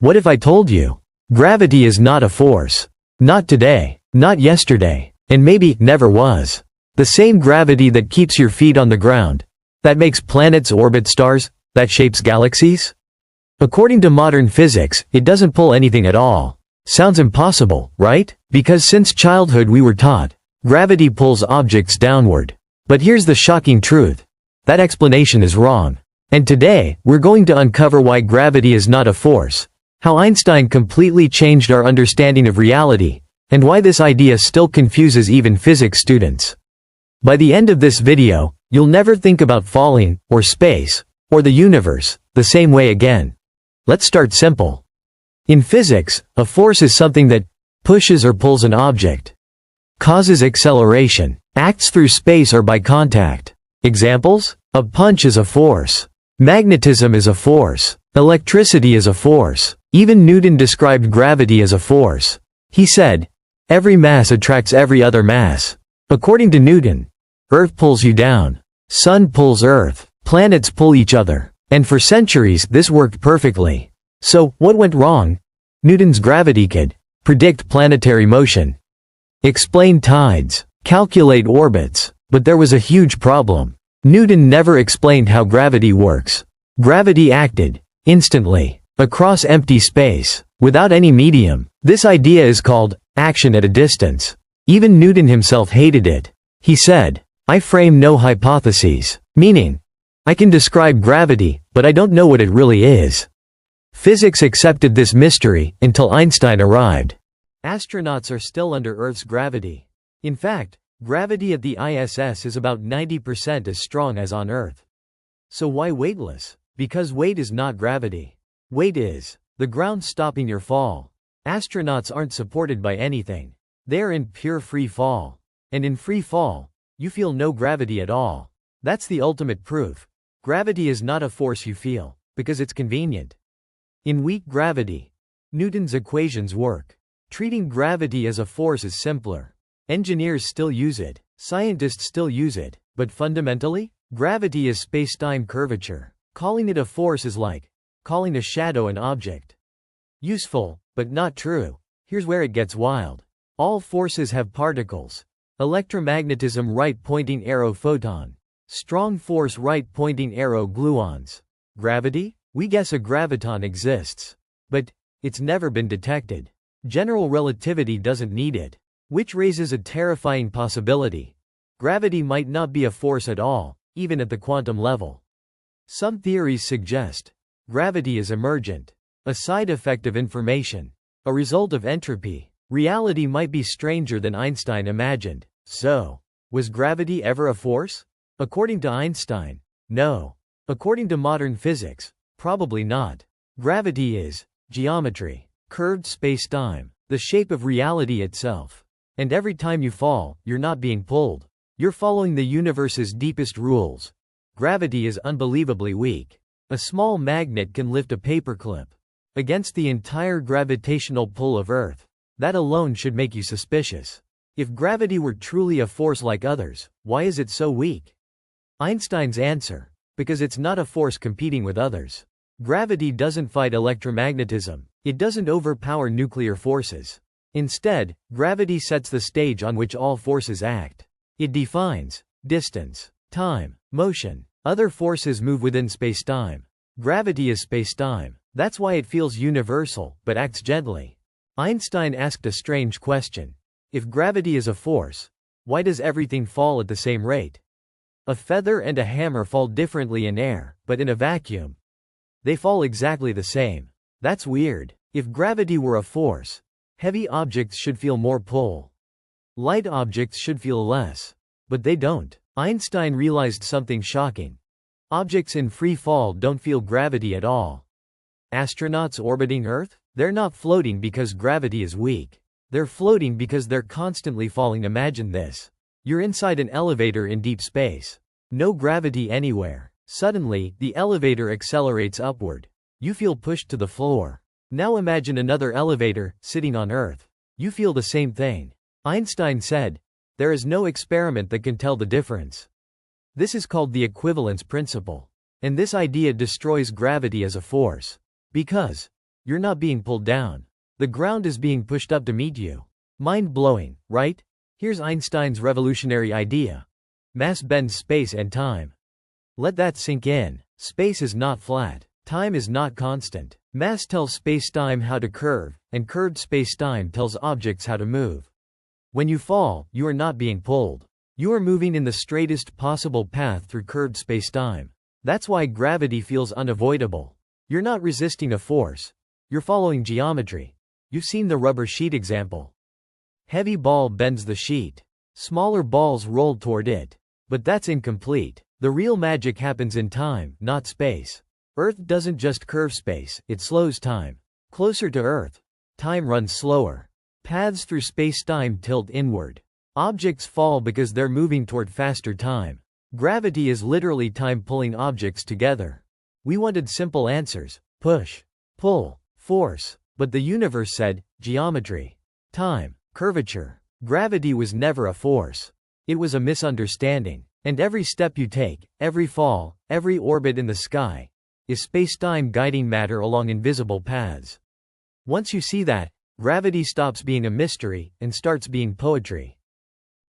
What if I told you? Gravity is not a force. Not today, not yesterday, and maybe never was. The same gravity that keeps your feet on the ground, that makes planets orbit stars, that shapes galaxies? According to modern physics, it doesn't pull anything at all. Sounds impossible, right? Because since childhood we were taught, gravity pulls objects downward. But here's the shocking truth. That explanation is wrong. And today, we're going to uncover why gravity is not a force, how Einstein completely changed our understanding of reality, and why this idea still confuses even physics students. By the end of this video, you'll never think about falling, or space, or the universe, the same way again. Let's start simple. In physics, a force is something that pushes or pulls an object, causes acceleration, acts through space or by contact. Examples? A punch is a force. Magnetism is a force. Electricity is a force. Even Newton described gravity as a force. He said, "Every mass attracts every other mass." According to Newton, Earth pulls you down. Sun pulls Earth. Planets pull each other. And for centuries, this worked perfectly. So, what went wrong? Newton's gravity could predict planetary motion, explain tides, calculate orbits, but there was a huge problem. Newton never explained how gravity works. Gravity acted instantly across empty space, without any medium. This idea is called action at a distance. Even Newton himself hated it. He said, "I frame no hypotheses," meaning, I can describe gravity, but I don't know what it really is. Physics accepted this mystery until Einstein arrived. Astronauts are still under Earth's gravity. In fact, gravity at the ISS is about 90% as strong as on Earth. So why weightless? Because weight is not gravity. Weight is the ground stopping your fall. Astronauts aren't supported by anything. They're in pure free fall. And in free fall, you feel no gravity at all. That's the ultimate proof. Gravity is not a force you feel, because it's convenient. In weak gravity, Newton's equations work. Treating gravity as a force is simpler. Engineers still use it, scientists still use it, but fundamentally, gravity is spacetime curvature. Calling it a force is like calling a shadow an object. Useful, but not true. Here's where it gets wild. All forces have particles. Electromagnetism right-pointing arrow photon. Strong force right-pointing arrow gluons. Gravity? We guess a graviton exists. But it's never been detected. General relativity doesn't need it. Which raises a terrifying possibility. Gravity might not be a force at all, even at the quantum level. Some theories suggest gravity is emergent, a side effect of information, a result of entropy. Reality might be stranger than Einstein imagined. So, was gravity ever a force? According to Einstein, no. According to modern physics, probably not. Gravity is geometry, curved space-time, the shape of reality itself. And every time you fall, you're not being pulled. You're following the universe's deepest rules. Gravity is unbelievably weak. A small magnet can lift a paperclip against the entire gravitational pull of Earth. That alone should make you suspicious. If gravity were truly a force like others, why is it so weak? Einstein's answer: because it's not a force competing with others. Gravity doesn't fight electromagnetism. It doesn't overpower nuclear forces. Instead, gravity sets the stage on which all forces act. It defines distance, time, motion. Other forces move within spacetime. Gravity is spacetime. That's why it feels universal, but acts gently. Einstein asked a strange question. If gravity is a force, why does everything fall at the same rate? A feather and a hammer fall differently in air, but in a vacuum, they fall exactly the same. That's weird. If gravity were a force, heavy objects should feel more pull. Light objects should feel less. But they don't. Einstein realized something shocking. Objects in free fall don't feel gravity at all. Astronauts orbiting Earth? They're not floating because gravity is weak. They're floating because they're constantly falling. Imagine this. You're inside an elevator in deep space. No gravity anywhere. Suddenly, the elevator accelerates upward. You feel pushed to the floor. Now imagine another elevator, sitting on Earth. You feel the same thing. Einstein said, there is no experiment that can tell the difference. This is called the equivalence principle. And this idea destroys gravity as a force. Because You're not being pulled down. The ground is being pushed up to meet you. Mind-blowing, right? Here's Einstein's revolutionary idea. Mass bends space and time. Let that sink in. Space is not flat. Time is not constant. Mass tells spacetime how to curve, and curved spacetime tells objects how to move. When you fall, you are not being pulled. You are moving in the straightest possible path through curved spacetime. That's why gravity feels unavoidable. You're not resisting a force. You're following geometry. You've seen the rubber sheet example. Heavy ball bends the sheet. Smaller balls roll toward it. But that's incomplete. The real magic happens in time, not space. Earth doesn't just curve space, it slows time. Closer to Earth, time runs slower. Paths through space-time tilt inward. Objects fall because they're moving toward faster time. Gravity is literally time pulling objects together. We wanted simple answers: push, pull, force. But the universe said, geometry, time, curvature. Gravity was never a force. It was a misunderstanding. And every step you take, every fall, every orbit in the sky, is space-time guiding matter along invisible paths. Once you see that, gravity stops being a mystery and starts being poetry.